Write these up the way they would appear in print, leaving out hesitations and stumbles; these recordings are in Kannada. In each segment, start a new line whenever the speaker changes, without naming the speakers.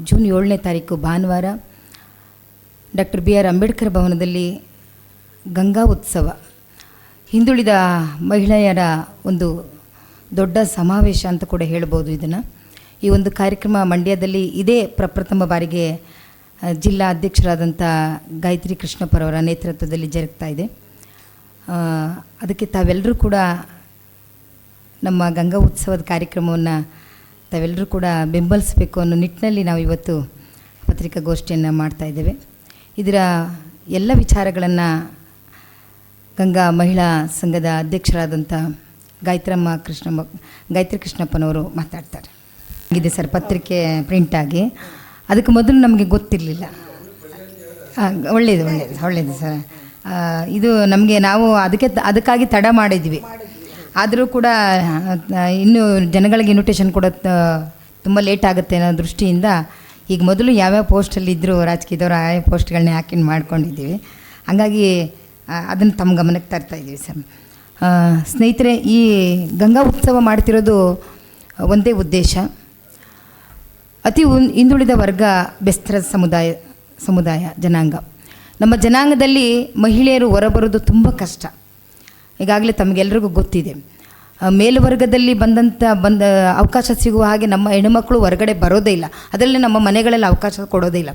ಜೂನ್ 7ನೇ ತಾರೀಕು ಭಾನುವಾರ ಡಾಕ್ಟರ್ BR ಅಂಬೇಡ್ಕರ್ ಭವನದಲ್ಲಿ ಗಂಗಾ ಉತ್ಸವ, ಹಿಂದುಳಿದ ಮಹಿಳೆಯರ ಒಂದು ದೊಡ್ಡ ಸಮಾವೇಶ ಅಂತ ಕೂಡ ಹೇಳ್ಬೋದು ಇದನ್ನು. ಈ ಒಂದು ಕಾರ್ಯಕ್ರಮ ಮಂಡ್ಯದಲ್ಲಿ ಇದೇ ಪ್ರಪ್ರಥಮ ಬಾರಿಗೆ ಜಿಲ್ಲಾ ಅಧ್ಯಕ್ಷರಾದಂಥ ಗಾಯತ್ರಿ ಕೃಷ್ಣಪ್ಪರವರ ನೇತೃತ್ವದಲ್ಲಿ ಜರುಗ್ತಾ ಇದೆ. ಅದಕ್ಕೆ ತಾವೆಲ್ಲರೂ ಕೂಡ ನಮ್ಮ ಗಂಗಾ ಉತ್ಸವದ ಕಾರ್ಯಕ್ರಮವನ್ನು ತಾವೆಲ್ಲರೂ ಕೂಡ ಬೆಂಬಲಿಸಬೇಕು ಅನ್ನೋ ನಿಟ್ಟಿನಲ್ಲಿ ನಾವು ಇವತ್ತು ಪತ್ರಿಕಾಗೋಷ್ಠಿಯನ್ನು ಮಾಡ್ತಾಯಿದ್ದೇವೆ. ಇದರ ಎಲ್ಲ ವಿಚಾರಗಳನ್ನು ಗಂಗಾ ಮಹಿಳಾ ಸಂಘದ ಅಧ್ಯಕ್ಷರಾದಂಥ ಗಾಯತ್ರಿ ಕೃಷ್ಣಪ್ಪನವರು ಮಾತಾಡ್ತಾರೆ. ಇದೆ ಸರ್, ಪತ್ರಿಕೆ ಪ್ರಿಂಟ್ ಆಗಿ. ಅದಕ್ಕೆ ಮೊದಲು ನಮಗೆ ಗೊತ್ತಿರಲಿಲ್ಲ. ಒಳ್ಳೆಯದು ಸರ್. ಇದು ನಮಗೆ ನಾವು ಅದಕ್ಕಾಗಿ ತಡ ಮಾಡಿದ್ವಿ. ಆದರೂ ಕೂಡ ಇನ್ನೂ ಜನಗಳಿಗೆ ಇನ್ವಿಟೇಷನ್ ಕೊಡೋದು ತುಂಬ ಲೇಟ್ ಆಗುತ್ತೆ ಅನ್ನೋ ದೃಷ್ಟಿಯಿಂದ ಈಗ ಮೊದಲು ಯಾವ್ಯಾವ ಪೋಸ್ಟಲ್ಲಿ ಇದ್ದರೂ ರಾಜಕೀಯದವರು ಆಯಾ ಪೋಸ್ಟ್ಗಳನ್ನೇ ಹಾಕಿ ಮಾಡ್ಕೊಂಡಿದ್ದೀವಿ. ಹಾಗಾಗಿ ಅದನ್ನು ತಮ್ಮ ಗಮನಕ್ಕೆ ತರ್ತಾಯಿದ್ದೀವಿ ಸರ್. ಸ್ನೇಹಿತರೆ, ಈ ಗಂಗಾ ಉತ್ಸವ ಮಾಡ್ತಿರೋದು ಒಂದೇ ಉದ್ದೇಶ. ಅತಿ ಹಿಂದುಳಿದ ವರ್ಗ ಬೆಸ್ತರ ಸಮುದಾಯ ಜನಾಂಗ. ನಮ್ಮ ಜನಾಂಗದಲ್ಲಿ ಮಹಿಳೆಯರು ಹೊರಬರೋದು ತುಂಬ ಕಷ್ಟ. ಈಗಾಗಲೇ ತಮಗೆಲ್ಲರಿಗೂ ಗೊತ್ತಿದೆ. ಮೇಲ್ವರ್ಗದಲ್ಲಿ ಬಂದ ಅವಕಾಶ ಸಿಗುವ ಹಾಗೆ ನಮ್ಮ ಹೆಣ್ಣುಮಕ್ಕಳು ಹೊರಗಡೆ ಬರೋದೇ ಇಲ್ಲ. ಅದರಲ್ಲಿ ನಮ್ಮ ಮನೆಗಳಲ್ಲಿ ಅವಕಾಶ ಕೊಡೋದೇ ಇಲ್ಲ.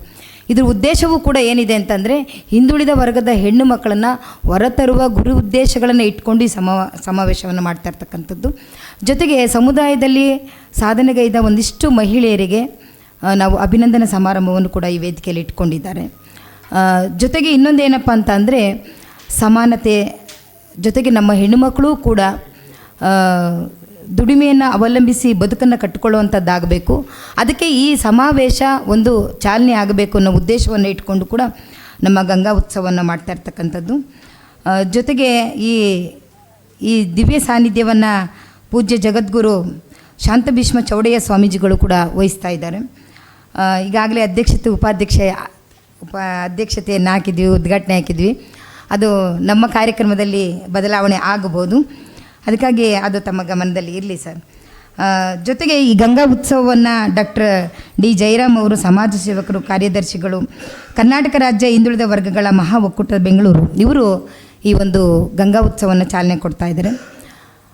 ಇದ್ರ ಉದ್ದೇಶವೂ ಕೂಡ ಏನಿದೆ ಅಂತಂದರೆ, ಹಿಂದುಳಿದ ವರ್ಗದ ಹೆಣ್ಣು ಮಕ್ಕಳನ್ನು ಹೊರತರುವ ಗುರಿ ಉದ್ದೇಶಗಳನ್ನು ಇಟ್ಕೊಂಡು ಈ ಸಮಾವೇಶವನ್ನು ಮಾಡ್ತಾ ಇರ್ತಕ್ಕಂಥದ್ದು. ಜೊತೆಗೆ ಸಮುದಾಯದಲ್ಲಿ ಸಾಧನೆಗೈದ ಒಂದಿಷ್ಟು ಮಹಿಳೆಯರಿಗೆ ನಾವು ಅಭಿನಂದನಾ ಸಮಾರಂಭವನ್ನು ಕೂಡ ಈ ವೇದಿಕೆಯಲ್ಲಿ ಇಟ್ಕೊಂಡಿದ್ದಾರೆ. ಜೊತೆಗೆ ಇನ್ನೊಂದು ಏನಪ್ಪ ಅಂತ ಅಂದರೆ, ಸಮಾನತೆ ಜೊತೆಗೆ ನಮ್ಮ ಹೆಣ್ಣುಮಕ್ಕಳು ಕೂಡ ದುಡಿಮೆಯನ್ನು ಅವಲಂಬಿಸಿ ಬದುಕನ್ನು ಕಟ್ಟಿಕೊಳ್ಳುವಂಥದ್ದಾಗಬೇಕು. ಅದಕ್ಕೆ ಈ ಸಮಾವೇಶ ಒಂದು ಚಾಲನೆ ಆಗಬೇಕು ಅನ್ನೋ ಉದ್ದೇಶವನ್ನು ಇಟ್ಕೊಂಡು ಕೂಡ ನಮ್ಮ ಗಂಗಾ ಉತ್ಸವವನ್ನು ಮಾಡ್ತಾ ಇರ್ತಕ್ಕಂಥದ್ದು. ಜೊತೆಗೆ ಈ ದಿವ್ಯ ಸಾನ್ನಿಧ್ಯವನ್ನು ಪೂಜ್ಯ ಜಗದ್ಗುರು ಶಾಂತ ಭೀಷ್ಮ ಚೌಡಯ್ಯ ಸ್ವಾಮೀಜಿಗಳು ಕೂಡ ವಹಿಸ್ತಾ ಇದ್ದಾರೆ. ಈಗಾಗಲೇ ಅಧ್ಯಕ್ಷತೆಯನ್ನು ಹಾಕಿದ್ವಿ, ಉದ್ಘಾಟನೆ ಹಾಕಿದ್ವಿ. ಅದು ನಮ್ಮ ಕಾರ್ಯಕ್ರಮದಲ್ಲಿ ಬದಲಾವಣೆ ಆಗಬಹುದು. ಅದಕ್ಕಾಗಿ ಅದು ತಮ್ಮ ಗಮನದಲ್ಲಿ ಇರಲಿ ಸರ್. ಜೊತೆಗೆ ಈ ಗಂಗಾ ಉತ್ಸವವನ್ನು ಡಾಕ್ಟರ್ ಡಿ ಜಯರಾಮ್ ಅವರು ಸಮಾಜ ಸೇವಕರು, ಕಾರ್ಯದರ್ಶಿಗಳು, ಕರ್ನಾಟಕ ರಾಜ್ಯ ಹಿಂದುಳಿದ ವರ್ಗಗಳ ಮಹಾ ಒಕ್ಕೂಟ ಬೆಂಗಳೂರು, ಇವರು ಈ ಒಂದು ಗಂಗಾ ಉತ್ಸವವನ್ನು ಚಾಲನೆ ಕೊಡ್ತಾ ಇದ್ದಾರೆ.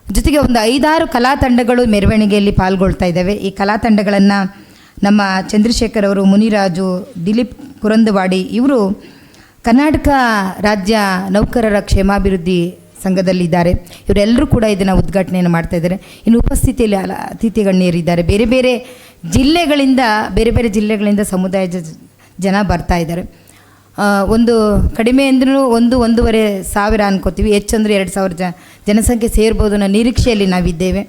ಜೊತೆಗೆ ಒಂದು 5-6 ಕಲಾ ತಂಡಗಳು ಮೆರವಣಿಗೆಯಲ್ಲಿ ಪಾಲ್ಗೊಳ್ತಾ ಇದ್ದಾವೆ. ಈ ಕಲಾ ತಂಡಗಳನ್ನು ನಮ್ಮ ಚಂದ್ರಶೇಖರ್ ಅವರು, ಮುನಿರಾಜು, ದಿಲೀಪ್ ಕುರಂದವಾಡಿ ಇವರು ಕರ್ನಾಟಕ ರಾಜ್ಯ ನೌಕರರ ಕ್ಷೇಮಾಭಿವೃದ್ಧಿ ಸಂಘದಲ್ಲಿದ್ದಾರೆ. ಇವರೆಲ್ಲರೂ ಕೂಡ ಇದನ್ನು ಉದ್ಘಾಟನೆಯನ್ನು ಮಾಡ್ತಾಯಿದ್ದಾರೆ. ಇನ್ನು ಉಪಸ್ಥಿತಿಯಲ್ಲಿ ಅತಿಥಿ ಗಣ್ಯರಿದ್ದಾರೆ. ಬೇರೆ ಬೇರೆ ಜಿಲ್ಲೆಗಳಿಂದ ಸಮುದಾಯದ ಜನ ಬರ್ತಾ ಇದ್ದಾರೆ. ಒಂದು ಕಡಿಮೆ ಅಂದ್ರೂ 1-1.5 ಸಾವಿರ ಅನ್ಕೋತೀವಿ, ಹೆಚ್ಚಂದರೆ 2,000 ಜನಸಂಖ್ಯೆ ಸೇರ್ಬೋದು ಅನ್ನೋ ನಿರೀಕ್ಷೆಯಲ್ಲಿ ನಾವಿದ್ದೇವೆ.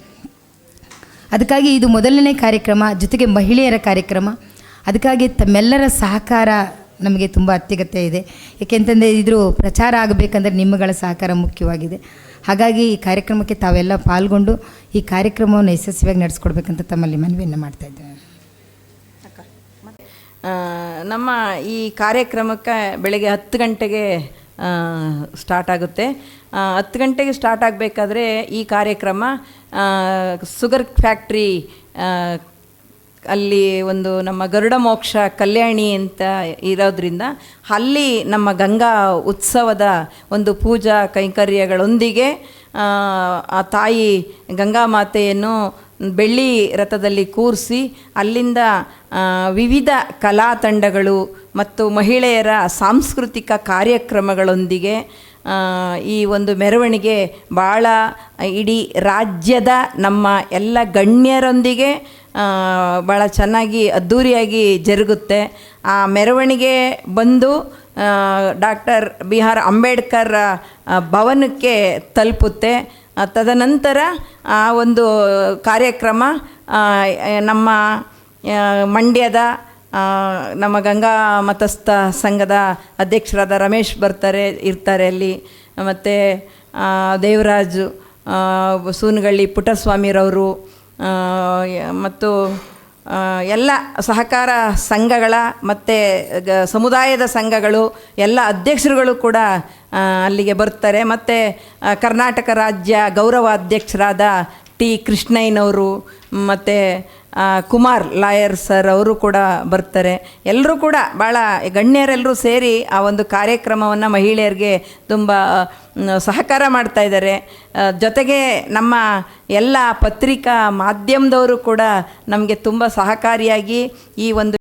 ಅದಕ್ಕಾಗಿ ಇದು ಮೊದಲನೇ ಕಾರ್ಯಕ್ರಮ, ಜೊತೆಗೆ ಮಹಿಳೆಯರ ಕಾರ್ಯಕ್ರಮ. ಅದಕ್ಕಾಗಿ ತಮ್ಮೆಲ್ಲರ ಸಹಕಾರ ನಮಗೆ ತುಂಬ ಅತ್ಯಗತ್ಯ ಇದೆ. ಏಕೆಂತಂದರೆ ಇದ್ರ ಪ್ರಚಾರ ಆಗಬೇಕಂದ್ರೆ ನಿಮ್ಮಗಳ ಸಹಕಾರ ಮುಖ್ಯವಾಗಿದೆ. ಹಾಗಾಗಿ ಈ ಕಾರ್ಯಕ್ರಮಕ್ಕೆ ತಾವೆಲ್ಲ ಪಾಲ್ಗೊಂಡು ಈ ಕಾರ್ಯಕ್ರಮವನ್ನು ಯಶಸ್ವಿಯಾಗಿ ನಡೆಸ್ಕೊಡ್ಬೇಕಂತ ತಮ್ಮಲ್ಲಿ ಮನವಿಯನ್ನು ಮಾಡ್ತಾಯಿದ್ದೇವೆ.
ನಮ್ಮ ಈ ಕಾರ್ಯಕ್ರಮಕ್ಕೆ ಬೆಳಗ್ಗೆ 10 ಗಂಟೆಗೆ ಸ್ಟಾರ್ಟ್ ಆಗುತ್ತೆ. 10 ಗಂಟೆಗೆ ಸ್ಟಾರ್ಟ್ ಆಗಬೇಕಾದ್ರೆ ಈ ಕಾರ್ಯಕ್ರಮ ಶುಗರ್ ಫ್ಯಾಕ್ಟ್ರಿ ಅಲ್ಲಿ ಒಂದು ನಮ್ಮ ಗರುಡ ಮೋಕ್ಷ ಕಲ್ಯಾಣಿ ಅಂತ ಇರೋದ್ರಿಂದ ಅಲ್ಲಿ ನಮ್ಮ ಗಂಗಾ ಉತ್ಸವದ ಒಂದು ಪೂಜಾ ಕೈಂಕರ್ಯಗಳೊಂದಿಗೆ ಆ ತಾಯಿ ಗಂಗಾ ಮಾತೆಯನ್ನು ಬೆಳ್ಳಿ ರಥದಲ್ಲಿ ಕೂರಿಸಿ ಅಲ್ಲಿಂದ ವಿವಿಧ ಕಲಾ ತಂಡಗಳು ಮತ್ತು ಮಹಿಳೆಯರ ಸಾಂಸ್ಕೃತಿಕ ಕಾರ್ಯಕ್ರಮಗಳೊಂದಿಗೆ ಈ ಒಂದು ಮೆರವಣಿಗೆ ಭಾಳ ಇಡೀ ರಾಜ್ಯದ ನಮ್ಮ ಎಲ್ಲ ಗಣ್ಯರೊಂದಿಗೆ ಭಾಳ ಚೆನ್ನಾಗಿ ಅದ್ಧೂರಿಯಾಗಿ ಜರುಗುತ್ತೆ. ಆ ಮೆರವಣಿಗೆ ಬಂದು ಡಾಕ್ಟರ್ BR ಅಂಬೇಡ್ಕರ್ ಭವನಕ್ಕೆ ತಲುಪುತ್ತೆ. ತದನಂತರ ಆ ಒಂದು ಕಾರ್ಯಕ್ರಮ ನಮ್ಮ ಮಂಡ್ಯದ ನಮ್ಮ ಗಂಗಾ ಮತಸ್ಥ ಸಂಘದ ಅಧ್ಯಕ್ಷರಾದ ರಮೇಶ್ ಇರ್ತಾರೆ ಅಲ್ಲಿ. ಮತ್ತು ದೇವರಾಜು, ಸೂನಗಳ್ಳಿ ಪುಟ್ಟಸ್ವಾಮಿರವರು ಮತ್ತು ಎಲ್ಲ ಸಹಕಾರ ಸಂಘಗಳ ಮತ್ತು ಸಮುದಾಯದ ಸಂಘಗಳು ಎಲ್ಲ ಅಧ್ಯಕ್ಷರುಗಳು ಕೂಡ ಅಲ್ಲಿಗೆ ಬರ್ತಾರೆ. ಮತ್ತು ಕರ್ನಾಟಕ ರಾಜ್ಯ ಗೌರವ ಅಧ್ಯಕ್ಷರಾದ ಟಿ ಕೃಷ್ಣಯ್ಯನವರು ಮತ್ತು ಕುಮಾರ್ ಲಾಯರ್ ಸರ್ ಅವರು ಕೂಡ ಬರ್ತಾರೆ. ಎಲ್ಲರೂ ಕೂಡ ಭಾಳ ಗಣ್ಯರೆಲ್ಲರೂ ಸೇರಿ ಆ ಒಂದು ಕಾರ್ಯಕ್ರಮವನ್ನು ಮಹಿಳೆಯರಿಗೆ ತುಂಬ ಸಹಕಾರ ಮಾಡ್ತಾ ಇದ್ದಾರೆ. ಜೊತೆಗೆ ನಮ್ಮ ಎಲ್ಲ ಪತ್ರಿಕಾ ಮಾಧ್ಯಮದವರು ಕೂಡ ನಮಗೆ ತುಂಬ ಸಹಕಾರಿಯಾಗಿ ಈ ಒಂದು